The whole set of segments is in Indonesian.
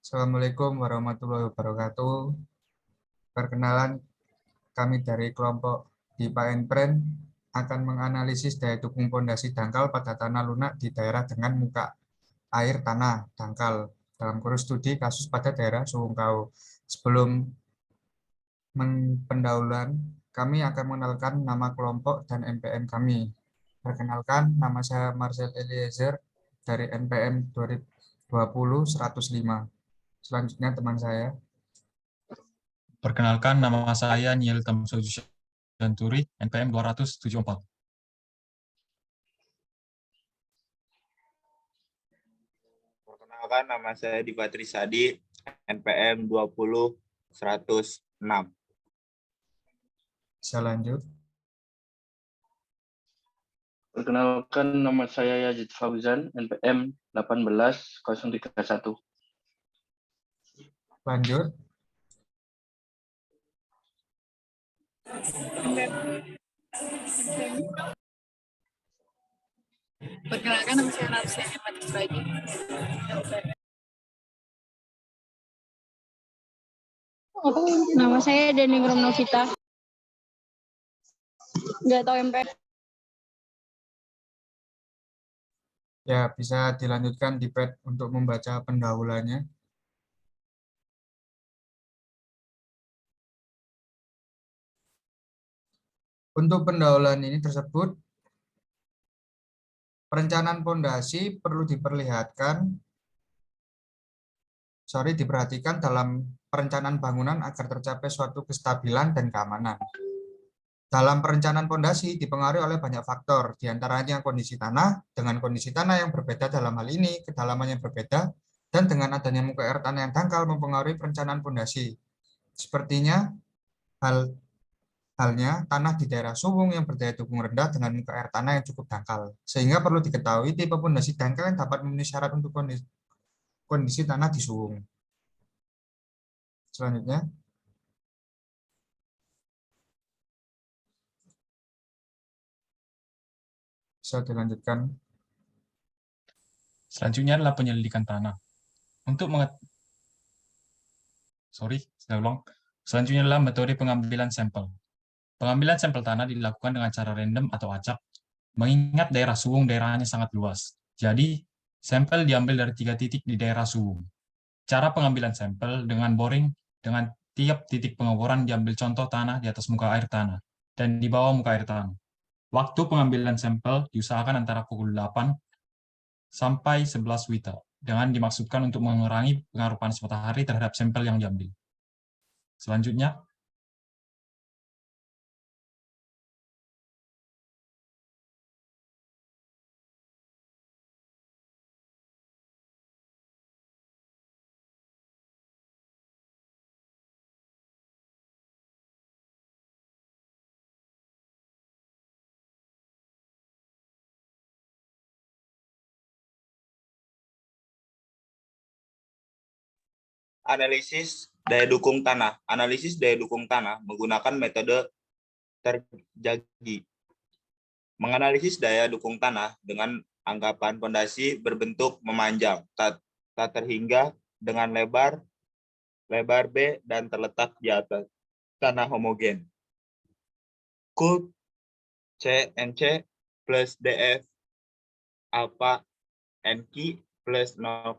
Assalamualaikum warahmatullahi wabarakatuh. Perkenalan, kami dari kelompok DIPA Enpren akan menganalisis daya dukung pondasi dangkal pada tanah lunak di daerah dengan muka air tanah dangkal dalam kursus studi kasus pada daerah Suwungkau. Sebelum pendahuluan, kami akan mengenalkan nama kelompok dan NPM kami. Perkenalkan, nama saya Marcel Eliezer dari NPM 2020-105. Selanjutnya teman saya. Perkenalkan, nama saya Niel Tamsojus Janturi, NPM 274. Perkenalkan, nama saya Dipa Trisadi, NPM 20-106. Bisa lanjut. Perkenalkan, nama saya Yazid Fauzan, NPM 18031. Lanjut. Perkenalkan, nama saya Narsia Matis Bagi. Nama saya Deni Novita. Nggak tahu MPM. Ya, bisa dilanjutkan di pad untuk membaca pendahuluannya. Untuk pendahuluan ini tersebut, perencanaan pondasi perlu diperhatikan dalam perencanaan bangunan agar tercapai suatu kestabilan dan keamanan. Dalam perencanaan pondasi dipengaruhi oleh banyak faktor, diantaranya kondisi tanah, dengan kondisi tanah yang berbeda dalam hal ini, kedalaman yang berbeda, dan dengan adanya muka air tanah yang dangkal mempengaruhi perencanaan pondasi. Sepertinya halnya tanah di daerah Suwung yang berdaya dukung rendah dengan muka air tanah yang cukup dangkal. Sehingga perlu diketahui tipe pondasi dangkal yang dapat memenuhi syarat untuk kondisi tanah di Suwung. Selanjutnya. Bisa dilanjutkan. Selanjutnya adalah penyelidikan tanah. Selanjutnya adalah metode pengambilan sampel. Pengambilan sampel tanah dilakukan dengan cara random atau acak, mengingat daerah Suwung daerahnya sangat luas. Jadi, sampel diambil dari 3 titik di daerah Suwung. Cara pengambilan sampel dengan boring, dengan tiap titik pengeboran diambil contoh tanah di atas muka air tanah dan di bawah muka air tanah. Waktu pengambilan sampel diusahakan antara pukul 8 sampai 11 WITA, dengan dimaksudkan untuk mengurangi pengaruh panas matahari terhadap sampel yang diambil. Selanjutnya, Analisis daya dukung tanah. Analisis daya dukung tanah menggunakan metode terjagi. Menganalisis daya dukung tanah dengan anggapan pondasi berbentuk memanjang, tak terhingga dengan lebar B dan terletak di atas tanah homogen. Kult CNC plus DF alpha NQ plus 0,5.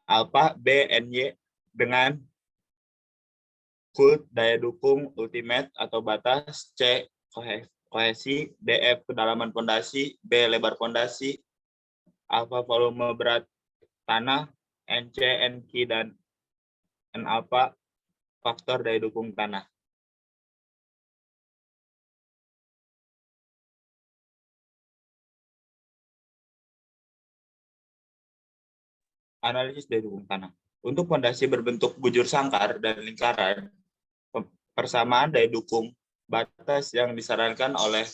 Alpha BNY dengan kult daya dukung ultimate atau batas, C kohesi, DF kedalaman pondasi, B lebar pondasi, alpha volume berat tanah, NC, NQ, dan N alpha faktor daya dukung tanah. Analisis daya dukung tanah. Untuk pondasi berbentuk bujur sangkar dan lingkaran, persamaan daya dukung batas yang disarankan oleh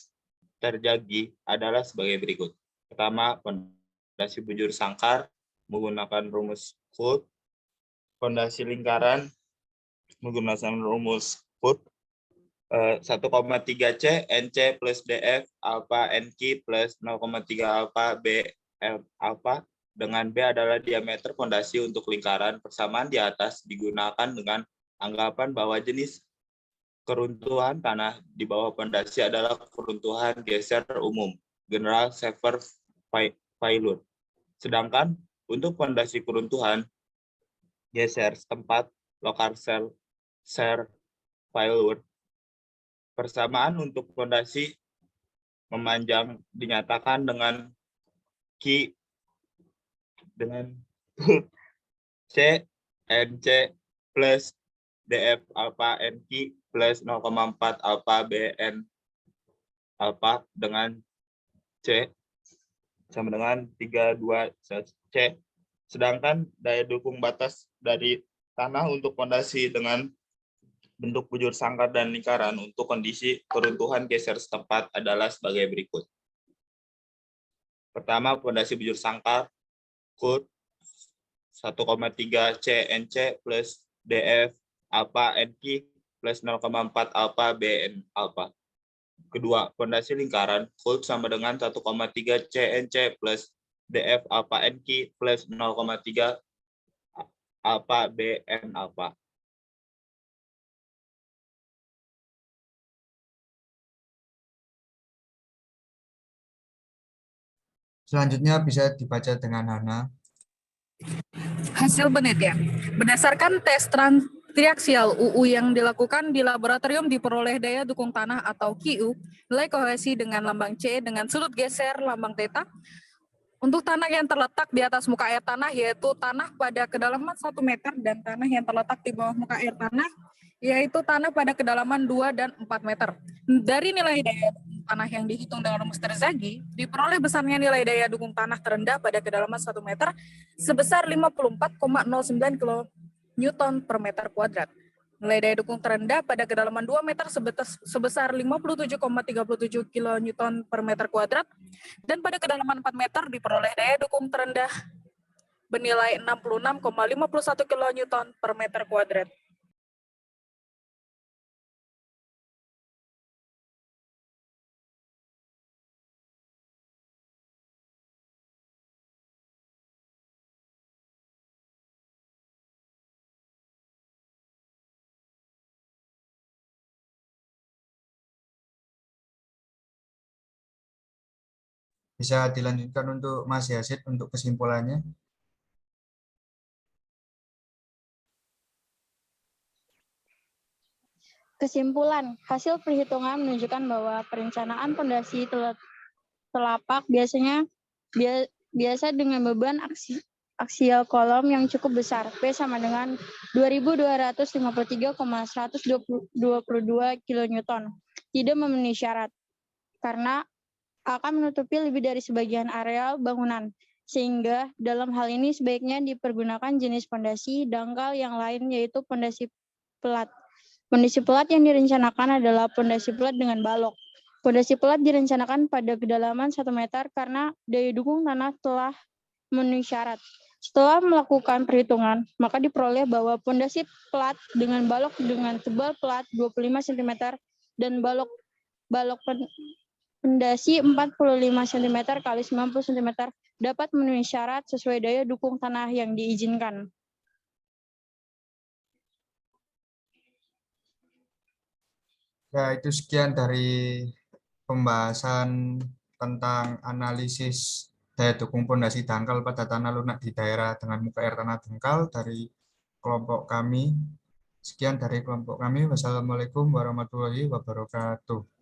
terjagi adalah sebagai berikut. Pertama, pondasi bujur sangkar menggunakan rumus Foot. Pondasi lingkaran menggunakan rumus Foot. 1,3 C NC plus DF alpha NQ plus 0,3 alpha B alpha dengan B adalah diameter fondasi untuk lingkaran. Persamaan di atas digunakan dengan anggapan bahwa jenis keruntuhan tanah di bawah fondasi adalah keruntuhan geser umum, general severe failure. Sedangkan untuk fondasi keruntuhan geser setempat, local severe failure, persamaan untuk fondasi memanjang dinyatakan dengan Q dengan C NC plus DF alpha NQ plus 0,4 alpha BN alpha dengan C sama dengan 32 C. Sedangkan daya dukung batas dari tanah untuk fondasi dengan bentuk bujur sangkar dan lingkaran untuk kondisi keruntuhan geser setempat adalah sebagai berikut. Pertama, fondasi bujur sangkar Kut 1,3 CNC plus DF alpha NQ plus 0,4 alpha BN alpha. Kedua, fondasi lingkaran Kut sama dengan 1,3 CNC plus DF alpha NQ plus 0,3 alpha BN alpha. Selanjutnya bisa dibaca dengan Hana. Hasil penelitian. Berdasarkan tes triaksial UU yang dilakukan di laboratorium diperoleh daya dukung tanah atau QU, nilai kohesi dengan lambang C dengan sudut geser lambang theta. Untuk tanah yang terletak di atas muka air tanah, yaitu tanah pada kedalaman 1 meter, dan tanah yang terletak di bawah muka air tanah, yaitu tanah pada kedalaman 2 dan 4 meter. Dari nilai daya dukung tanah yang dihitung dengan rumus Terzaghi, diperoleh besarnya nilai daya dukung tanah terendah pada kedalaman 1 meter sebesar 54,09 kN per meter kuadrat. Nilai daya dukung terendah pada kedalaman 2 meter sebesar 57,37 kN per meter kuadrat, dan pada kedalaman 4 meter diperoleh daya dukung terendah bernilai 66,51 kN per meter kuadrat. Bisa dilanjutkan untuk Mas Yasid untuk kesimpulannya. Kesimpulan, hasil perhitungan menunjukkan bahwa perencanaan pondasi telapak biasa dengan beban aksial kolom yang cukup besar, P sama dengan 2253,122 kN, tidak memenuhi syarat, karena akan menutupi lebih dari sebagian areal bangunan, sehingga dalam hal ini sebaiknya dipergunakan jenis pondasi dangkal yang lain, yaitu pondasi pelat. Pondasi pelat yang direncanakan adalah pondasi pelat dengan balok. Pondasi pelat direncanakan pada kedalaman 1 meter karena daya dukung tanah telah memenuhi syarat. Setelah melakukan perhitungan, maka diperoleh bahwa pondasi pelat dengan balok dengan tebal pelat 25 cm dan balok pondasi 45 cm kali 90 cm dapat memenuhi syarat sesuai daya dukung tanah yang diizinkan. Ya, itu sekian dari pembahasan tentang analisis daya dukung pondasi dangkal pada tanah lunak di daerah dengan muka air tanah dangkal dari kelompok kami. Sekian dari kelompok kami. Wassalamualaikum warahmatullahi wabarakatuh.